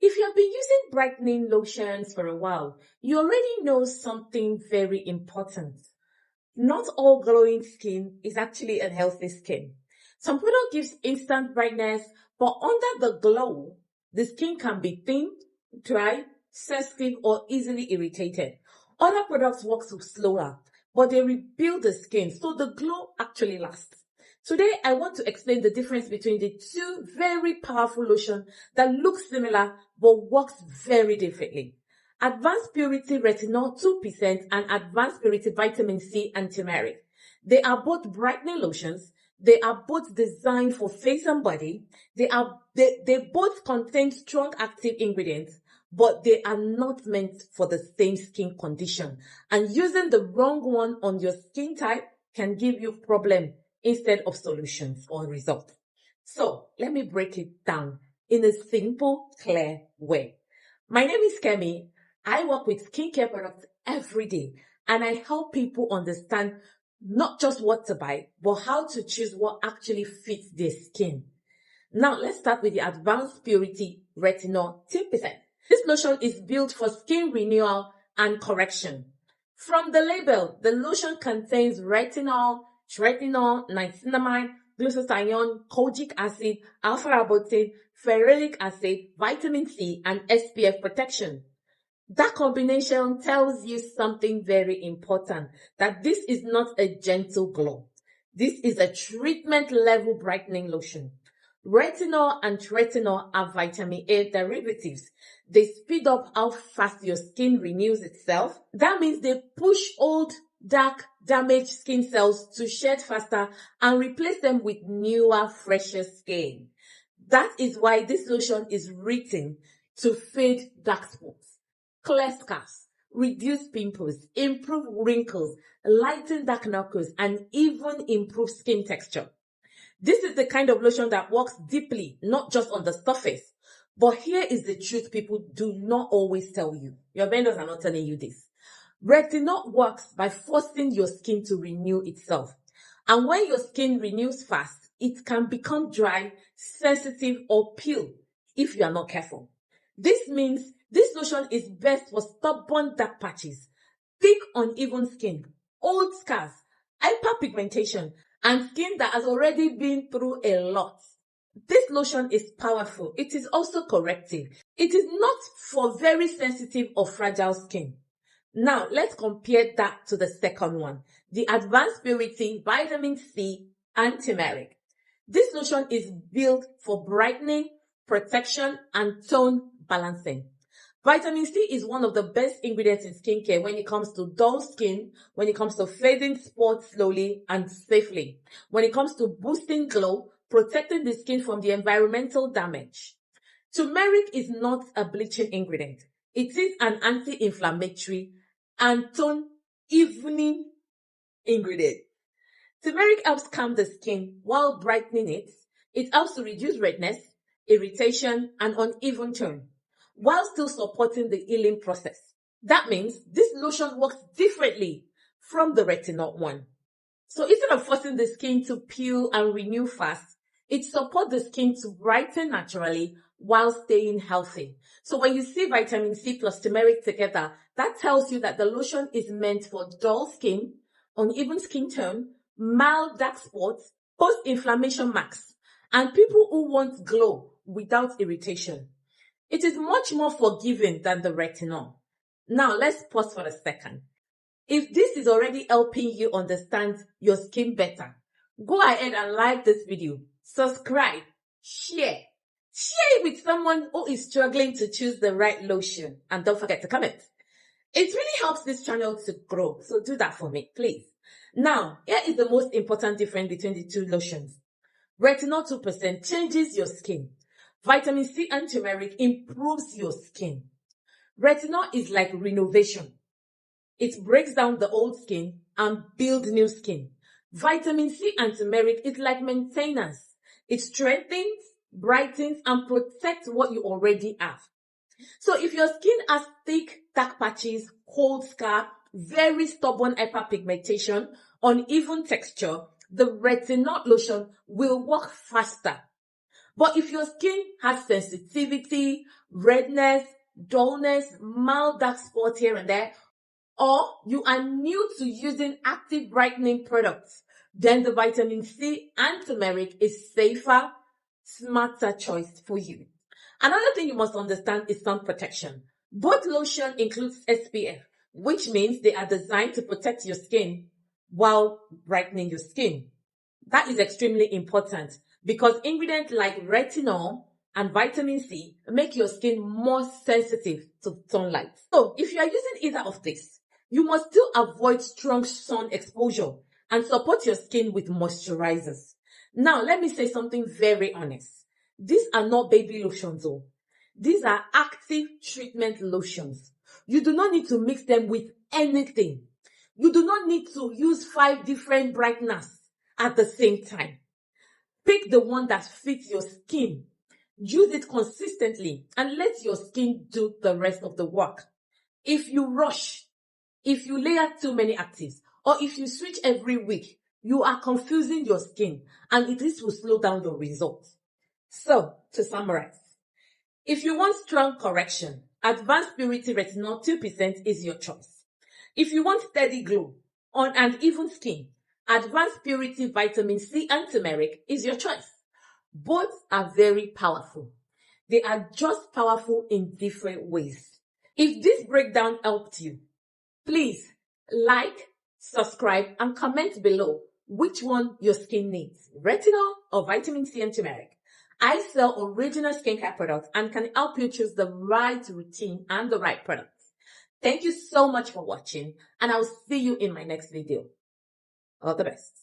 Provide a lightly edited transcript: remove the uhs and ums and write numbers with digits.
If you have been using brightening lotions for a while, you already know something very important. Not all glowing skin is actually a healthy skin. Some product gives instant brightness, but under the glow, the skin can be thin, dry, sensitive, or easily irritated. Other products work slower, but they rebuild the skin, so the glow actually lasts. Today, I want to explain the difference between the two very powerful lotions that look similar but works very differently. Advanced Purity Retinol 2% and Advanced Purity Vitamin C and Turmeric. They are both brightening lotions. They are both designed for face and body. They both contain strong active ingredients, but they are not meant for the same skin condition. And using the wrong one on your skin type can give you problem instead of solutions or results. So let me break it down in a simple, clear way. My name is Kemi. I work with skincare products every day, and I help people understand not just what to buy, but how to choose what actually fits their skin. Now, let's start with the Advanced Purity Retinol 10%. This lotion is built for skin renewal and correction. From the label, the lotion contains retinol, tretinoin, niacinamide, glutathione, kojic acid, alpha-arbutin, ferulic acid, vitamin C, and SPF protection. That combination tells you something very important, that this is not a gentle glow. This is a treatment level brightening lotion. Retinol and tretinoin are vitamin A derivatives. They speed up how fast your skin renews itself. That means they push old, dark, damaged skin cells to shed faster and replace them with newer, fresher skin. That is why this lotion is written to fade dark spots, clear scars, reduce pimples, improve wrinkles, lighten dark knuckles, and even improve skin texture. This is the kind of lotion that works deeply, not just on the surface. But here is the truth people do not always tell you. Your vendors are not telling you this. Retinol works by forcing your skin to renew itself. And when your skin renews fast, it can become dry, sensitive, or peel if you are not careful. This means this lotion is best for stubborn dark patches, thick uneven skin, old scars, hyperpigmentation, and skin that has already been through a lot. This lotion is powerful. It is also corrective. It is not for very sensitive or fragile skin. Now, let's compare that to the second one, the Advanced Purity Vitamin C and Turmeric. This lotion is built for brightening, protection, and tone balancing. Vitamin C is one of the best ingredients in skincare when it comes to dull skin, when it comes to fading spots slowly and safely, when it comes to boosting glow, protecting the skin from the environmental damage. Turmeric is not a bleaching ingredient. It is an anti-inflammatory and tone evening ingredient. Turmeric helps calm the skin while brightening it. It helps to reduce redness, irritation, and uneven tone, while still supporting the healing process. That means this lotion works differently from the retinol one. So instead of forcing the skin to peel and renew fast, it supports the skin to brighten naturally while staying healthy. So when you see vitamin C plus turmeric together, that tells you that the lotion is meant for dull skin, uneven skin tone, mild dark spots, post-inflammation marks, and people who want glow without irritation. It is much more forgiving than the retinol. Now, let's pause for a second. If this is already helping you understand your skin better, go ahead and like this video, subscribe, share it with someone who is struggling to choose the right lotion, and don't forget to comment. It really helps this channel to grow, so do that for me, please. Now, here is the most important difference between the two lotions. Retinol 2% changes your skin. Vitamin C and turmeric improves your skin. Retinol is like renovation. It breaks down the old skin and builds new skin. Vitamin C and turmeric is like maintenance. It strengthens, brightens, and protects what you already have. So if your skin has thick, dark patches, cold scar, very stubborn hyperpigmentation, uneven texture, the retinol lotion will work faster. But if your skin has sensitivity, redness, dullness, mild dark spots here and there, or you are new to using active brightening products, then the vitamin C and turmeric is safer, smarter choice for you. Another thing you must understand is sun protection. Both lotion includes SPF, which means they are designed to protect your skin while brightening your skin. That is extremely important because ingredients like retinol and vitamin C make your skin more sensitive to sunlight. So if you are using either of these, you must still avoid strong sun exposure and support your skin with moisturizers. Now, let me say something very honest. These are not baby lotions, though. These are active treatment lotions. You do not need to mix them with anything. You do not need to use 5 different brighteners at the same time. Pick the one that fits your skin. Use it consistently and let your skin do the rest of the work. If you rush, if you layer too many actives, or if you switch every week, you are confusing your skin and this will slow down the results. So, to summarize, if you want strong correction, Advanced Purity Retinol 2% is your choice. If you want steady glow on an even skin, Advanced Purity Vitamin C and Turmeric is your choice. Both are very powerful. They are just powerful in different ways. If this breakdown helped you, please like, subscribe, and comment below which one your skin needs, retinol or vitamin C and turmeric. I sell original skincare products and can help you choose the right routine and the right products. Thank you so much for watching, and I'll see you in my next video. All the best.